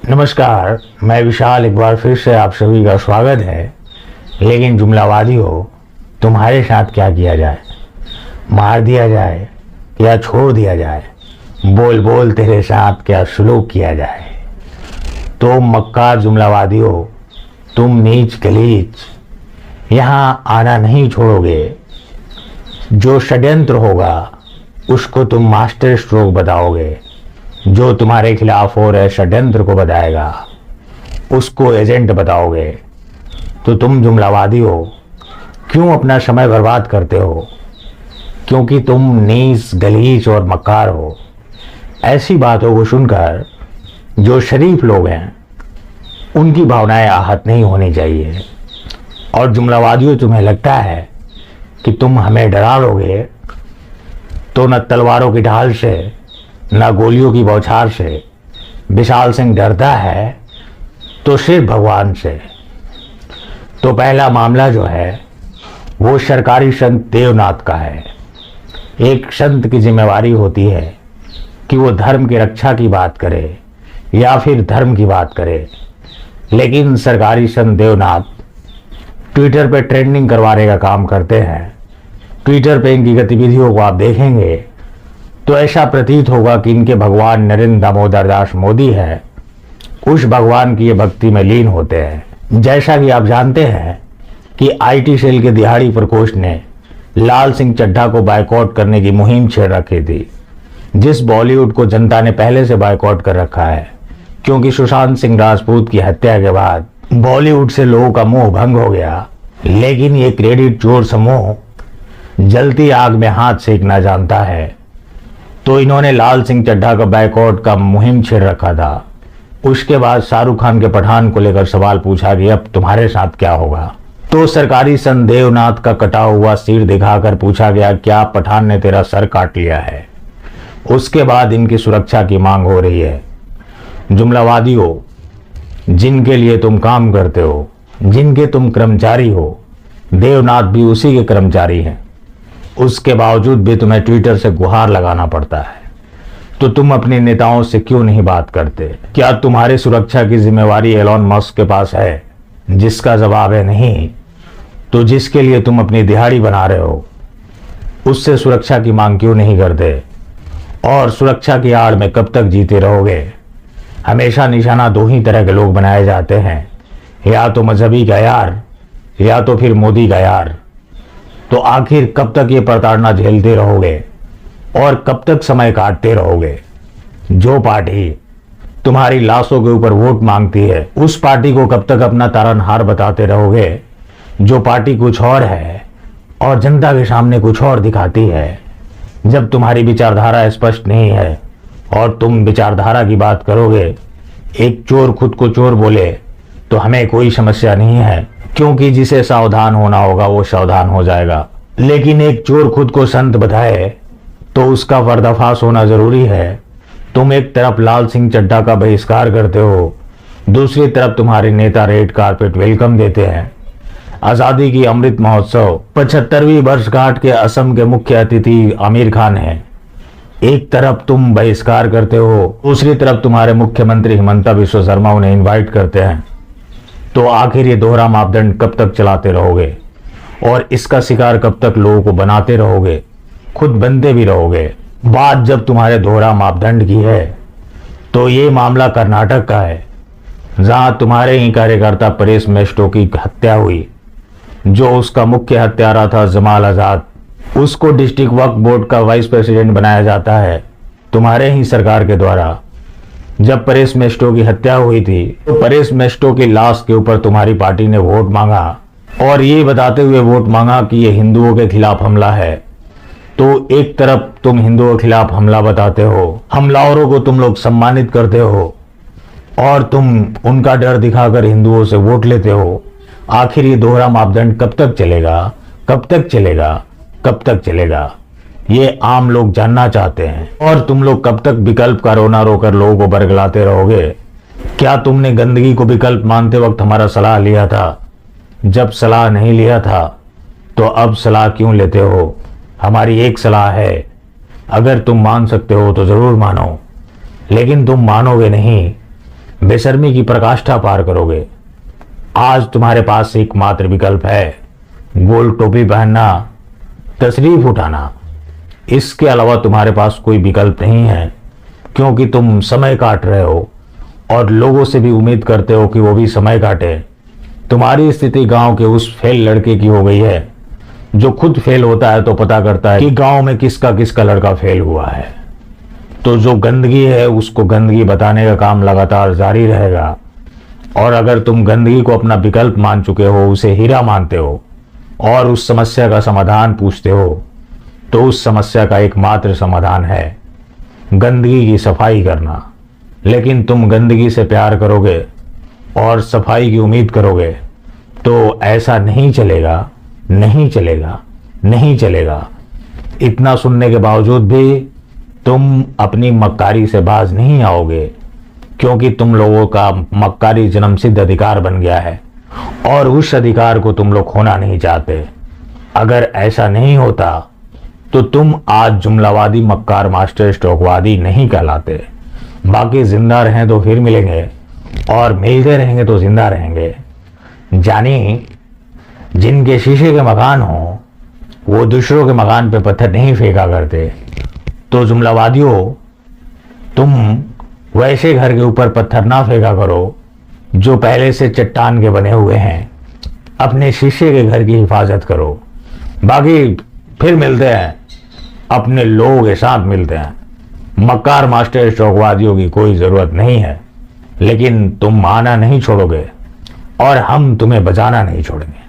नमस्कार, मैं विशाल। एक बार फिर से आप सभी का स्वागत है। लेकिन जुमलावादी हो, तुम्हारे साथ क्या किया जाए? मार दिया जाए या छोड़ दिया जाए? बोल बोल तेरे साथ क्या सलूक किया जाए? तो मक्कार जुमलावादी हो, तुम नीच गलीच यहाँ आना नहीं छोड़ोगे। जो षड्यंत्र होगा उसको तुम मास्टर स्ट्रोक बताओगे। जो तुम्हारे खिलाफ हो रहे षड्यंत्र को बताएगा उसको एजेंट बताओगे। तो तुम जुमलावादी हो, क्यों अपना समय बर्बाद करते हो? क्योंकि तुम नीच गलीच और मक्कार हो। ऐसी बातों को सुनकर जो शरीफ लोग हैं उनकी भावनाएं आहत नहीं होनी चाहिए। और जुमलावादियों, तुम्हें लगता है कि तुम हमें डरा लोगे, तो न तलवारों की ढाल से न गोलियों की बौछार से विशाल सिंह डरता है, तो सिर्फ भगवान से। तो पहला मामला जो है वो सरकारी संत देवनाथ का है। एक संत की जिम्मेवारी होती है कि वो धर्म की रक्षा की बात करे या फिर धर्म की बात करे। लेकिन सरकारी संत देवनाथ ट्विटर पे ट्रेंडिंग करवाने का काम करते हैं। ट्विटर पे इनकी गतिविधियों को आप देखेंगे तो ऐसा प्रतीत होगा कि इनके भगवान नरेंद्र दामोदर दास मोदी है, उस भगवान की ये भक्ति में लीन होते हैं। जैसा कि आप जानते हैं कि आईटी सेल के दिहाड़ी प्रकोष्ठ ने लाल सिंह चड्ढा को बायकॉट करने की मुहिम छेड़ रखी थी, जिस बॉलीवुड को जनता ने पहले से बायकॉट कर रखा है। क्योंकि सुशांत सिंह राजपूत की हत्या के बाद बॉलीवुड से लोगों का मोह भंग हो गया। लेकिन ये क्रेडिट चोर समूह जलती आग में हाथ सेकना जानता है, तो इन्होंने लाल सिंह चड्ढा का बायकॉट का मुहिम छेड़ रखा था। उसके बाद शाहरुख खान के पठान को लेकर सवाल पूछा कि अब तुम्हारे साथ क्या होगा। तो सरकारी संत देवनाथ का कटा हुआ सिर दिखाकर पूछा गया, क्या पठान ने तेरा सर काट लिया है? उसके बाद इनकी सुरक्षा की मांग हो रही है। जुमलावादियों, जिनके लिए तुम काम करते हो, जिनके तुम कर्मचारी हो, देवनाथ भी उसी के कर्मचारी हैं। उसके बावजूद भी तुम्हें ट्विटर से गुहार लगाना पड़ता है। तो तुम अपने नेताओं से क्यों नहीं बात करते? क्या तुम्हारी सुरक्षा की जिम्मेवारी एलोन मस्क के पास है? जिसका जवाब है नहीं, तो जिसके लिए तुम अपनी दिहाड़ी बना रहे हो उससे सुरक्षा की मांग क्यों नहीं करते? और सुरक्षा की आड़ में कब तक जीते रहोगे? हमेशा निशाना दो ही तरह के लोग बनाए जाते हैं, या तो मजहबी का यार या तो फिर मोदी का यार। तो आखिर कब तक ये प्रताड़ना झेलते रहोगे और कब तक समय काटते रहोगे? जो पार्टी तुम्हारी लाशों के ऊपर वोट मांगती है, उस पार्टी को कब तक अपना तारनहार बताते रहोगे? जो पार्टी कुछ और है और जनता के सामने कुछ और दिखाती है। जब तुम्हारी विचारधारा स्पष्ट नहीं है और तुम विचारधारा की बात करोगे, एक चोर खुद को चोर बोले तो हमें कोई समस्या नहीं है, क्योंकि जिसे सावधान होना होगा वो सावधान हो जाएगा। लेकिन एक चोर खुद को संत बताए तो उसका पर्दाफाश होना जरूरी है। तुम एक तरफ लाल सिंह चड्ढा का बहिष्कार करते हो, दूसरी तरफ तुम्हारे नेता रेड कारपेट वेलकम देते हैं। आजादी की अमृत महोत्सव 75वीं वर्षगांठ के असम के मुख्य अतिथि आमिर खान हैं। एक तरफ तुम बहिष्कार करते हो, दूसरी तरफ तुम्हारे मुख्यमंत्री हिमंता बिस्वा शर्मा उन्हें इनवाइट करते हैं। तो आखिर ये दोहरा मापदंड कब तक चलाते रहोगे और इसका शिकार कब तक लोगों को बनाते रहोगे? खुद बनते भी रहोगे। बात जब तुम्हारे दोहरा मापदंड की है तो ये मामला कर्नाटक का है, जहां तुम्हारे ही कार्यकर्ता परेश मेस्टो की हत्या हुई। जो उसका मुख्य हत्यारा था जमाल आजाद, उसको डिस्ट्रिक्ट वक्फ बोर्ड का वाइस प्रेसिडेंट बनाया जाता है तुम्हारे ही सरकार के द्वारा। जब परेश मेस्टो की हत्या हुई थी तो परेश मेस्टो की लाश के ऊपर तुम्हारी पार्टी ने वोट मांगा और ये बताते हुए वोट मांगा कि ये हिंदुओं के खिलाफ हमला है। तो एक तरफ तुम हिंदुओं के खिलाफ हमला बताते हो, हमलावरों को तुम लोग सम्मानित करते हो और तुम उनका डर दिखाकर हिंदुओं से वोट लेते हो। आखिर ये दोहरा मापदंड कब तक चलेगा? कब तक चलेगा? कब तक चलेगा? ये आम लोग जानना चाहते हैं। और तुम लोग कब तक विकल्प का रोना रोकर लोगों को बरगलाते रहोगे? क्या तुमने गंदगी को विकल्प मानते वक्त हमारा सलाह लिया था? जब सलाह नहीं लिया था तो अब सलाह क्यों लेते हो? हमारी एक सलाह है, अगर तुम मान सकते हो तो जरूर मानो, लेकिन तुम मानोगे नहीं बेशर्मी की प्रकाष्ठा पार करोगे। आज तुम्हारे पास एकमात्र विकल्प है गोल टोपी पहनना, तशरीफ उठाना। इसके अलावा तुम्हारे पास कोई विकल्प नहीं है, क्योंकि तुम समय काट रहे हो और लोगों से भी उम्मीद करते हो कि वो भी समय काटे। तुम्हारी स्थिति गांव के उस फेल लड़के की हो गई है जो खुद फेल होता है तो पता करता है कि गांव में किसका किसका लड़का फेल हुआ है। तो जो गंदगी है उसको गंदगी बताने का काम लगातार जारी रहेगा। और अगर तुम गंदगी को अपना विकल्प मान चुके हो, उसे हीरा मानते हो और उस समस्या का समाधान पूछते हो, तो उस समस्या का एकमात्र समाधान है गंदगी की सफाई करना। लेकिन तुम गंदगी से प्यार करोगे और सफाई की उम्मीद करोगे तो ऐसा नहीं चलेगा, नहीं चलेगा, नहीं चलेगा। इतना सुनने के बावजूद भी तुम अपनी मक्कारी से बाज नहीं आओगे, क्योंकि तुम लोगों का मक्कारी जन्मसिद्ध अधिकार बन गया है और उस अधिकार को तुम लोग खोना नहीं चाहते। अगर ऐसा नहीं होता तो तुम आज जुमलावादी मक्कार मास्टर स्ट्रोकवादी नहीं कहलाते। बाकी जिंदा रहें तो फिर मिलेंगे और मिलते रहेंगे तो जिंदा रहेंगे। जानी, जिनके शीशे के मकान हो वो दूसरों के मकान पे पत्थर नहीं फेंका करते। तो जुमलावादियों, तुम वैसे घर के ऊपर पत्थर ना फेंका करो जो पहले से चट्टान के बने हुए हैं। अपने शीशे के घर की हिफाजत करो। बाकी फिर मिलते हैं, अपने लोगों के साथ मिलते हैं। मक्कार मास्टर स्ट्रोकवादियों की कोई जरूरत नहीं है, लेकिन तुम आना नहीं छोड़ोगे और हम तुम्हें बचाना नहीं छोड़ेंगे।